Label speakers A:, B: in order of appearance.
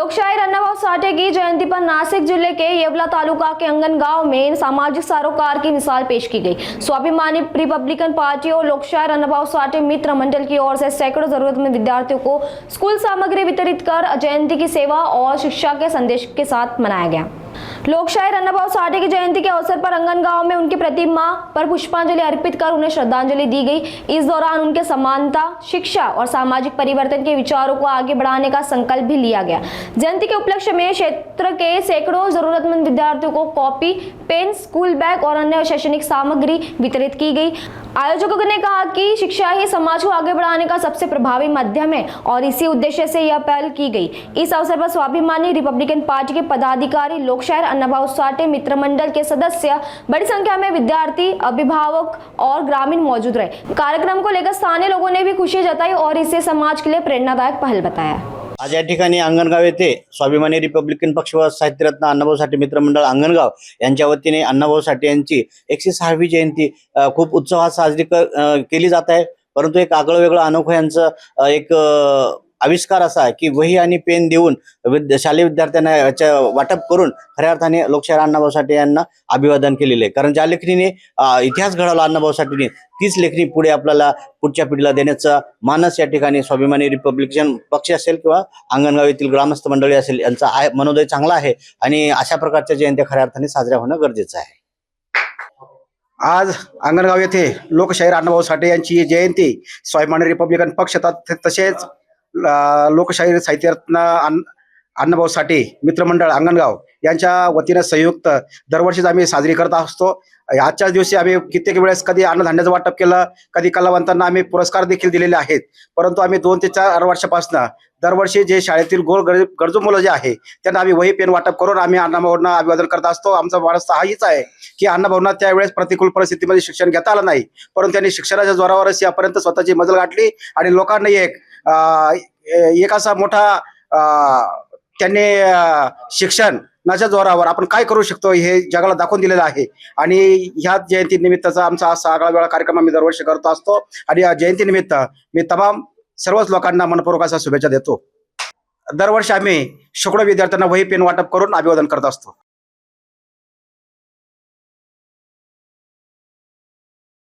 A: लोकशाहीर अन्नाभाऊ साठे की जयंती पर नासिक जिले के येवला तालुका के अंगन गांव में सामाजिक सरोकार की मिसाल पेश की गई। स्वाभिमानी रिपब्लिकन पार्टी और लोकशाहीर अन्नाभाऊ साठे मित्र मंडल की ओर से सैकड़ों जरूरतमंद विद्यार्थियों को स्कूल सामग्री वितरित कर जयंती की सेवा और शिक्षा के संदेश के साथ मनाया गया। लोकशाहीर अन्नाभाऊ साठे की जयंती के अवसर पर अंगन गांव में उनकी प्रतिमा पर पुष्पांजलि अर्पित कर उन्हें श्रद्धांजलि दी गई। इस दौरान उनके समानता, शिक्षा और सामाजिक परिवर्तन के विचारों को आगे बढ़ाने का संकल्प भी लिया गया। जयंती के उपलक्ष्य में क्षेत्र के सैकड़ों जरूरतमंद विद्यार्थियों को कॉपी, पेन, स्कूल बैग और अन्य शैक्षणिक सामग्री वितरित की गई। आयोजकों ने कहा कि शिक्षा ही समाज को आगे बढ़ाने का सबसे प्रभावी माध्यम है और इसी उद्देश्य से यह पहल की गई। इस अवसर पर स्वाभिमानी रिपब्लिकन पार्टी के पदाधिकारी, लोकशाहीर अन्नाभाऊ साठे मित्र मंडल के सदस्य, बड़ी संख्या में विद्यार्थी, अभिभावक और ग्रामीण मौजूद रहे। कार्यक्रम को लेकर स्थानीय लोगों ने भी खुशी जताई और इसे समाज के लिए प्रेरणादायक पहल बताया।
B: आज या ठिकाणी अंगणगाव येथे स्वाभिमानी रिपब्लिकन पक्ष व साहित्यरत्न अण्णाभाऊ साठे मित्रमंडळ अंगणगाव यांच्या वतीने अण्णाभाऊ साठे यांची 106वी जयंती खूप उत्साहात साजरी केली जात आहे। परंतु एक आगळं वेगळं अनोखं यांचं एक आविष्कार असा आहे की वही आणि पेन देऊन शालेय विद्यार्थ्यांना याच्या वाटप करून खऱ्या अर्थाने लोकशाहीर अण्णाभाऊ साठे यांना अभिवादन केलेले आहे। कारण ज्या लेखणीने इतिहास घडवला अण्णाभाऊ साठेंनी, तीच लेखणी पुढे आपल्याला पुढच्या पिढीला देण्याचा मानस या ठिकाणी स्वाभिमानी रिपब्लिकन पक्ष असेल किंवा अंगणगाव येथील ग्रामस्थ मंडळी असेल यांचा मनोदय चांगला आहे आणि अशा प्रकारच्या जयंत्या खऱ्या अर्थाने साजऱ्या होणं गरजेचं आहे।
C: आज अंगणगाव येथे लोकशाहीर अण्णाभाऊ साठे यांची जयंती स्वाभिमानी रिपब्लिकन पक्ष तसेच लोकशाहीर साहित्यरत्न अण्णाभाऊ साठे मित्रमंडळ अंगणगाव यांच्या वतीने संयुक्त दरवर्षीच आम्ही साजरी करत असतो। आजच्याच दिवशी आम्ही कित्येक वेळेस कधी अन्नधान्याचं वाटप केलं, कधी कलावंतांना आम्ही पुरस्कार देखील दिलेले आहेत। परंतु आम्ही 2 ते 4 वर्षापासून दरवर्षी जे शाळेतील गरजू मुलं जे आहे त्यांना आम्ही वही पेन वाटप करून आम्ही अण्णाभाऊंना अभिवादन करत असतो। आमचा मानस हाच आहे की अण्णाभाऊंना त्यावेळेस प्रतिकूल परिस्थितीमध्ये शिक्षण घेता आलं नाही, परंतु त्यांनी शिक्षणाच्या जोरावरच यापर्यंत स्वतःची मजल गाठली आणि लोकांना एक असा मोठा त्यांनी शिक्षणाच्या जोरावर आपण काय करू शकतो हे जगाला दाखवून दिलेलं आहे। आणि ह्या जयंती निमित्ताचा आमचा असा आगळा वेगळा कार्यक्रम आम्ही दरवर्षी करत असतो आणि या जयंती निमित्त मी तमाम सर्वच लोकांना मनपूर्वक अशा शुभेच्छा देतो। दरवर्षी आम्ही शेकडो विद्यार्थ्यांना वही पेन वाटप करून अभिवादन करत असतो।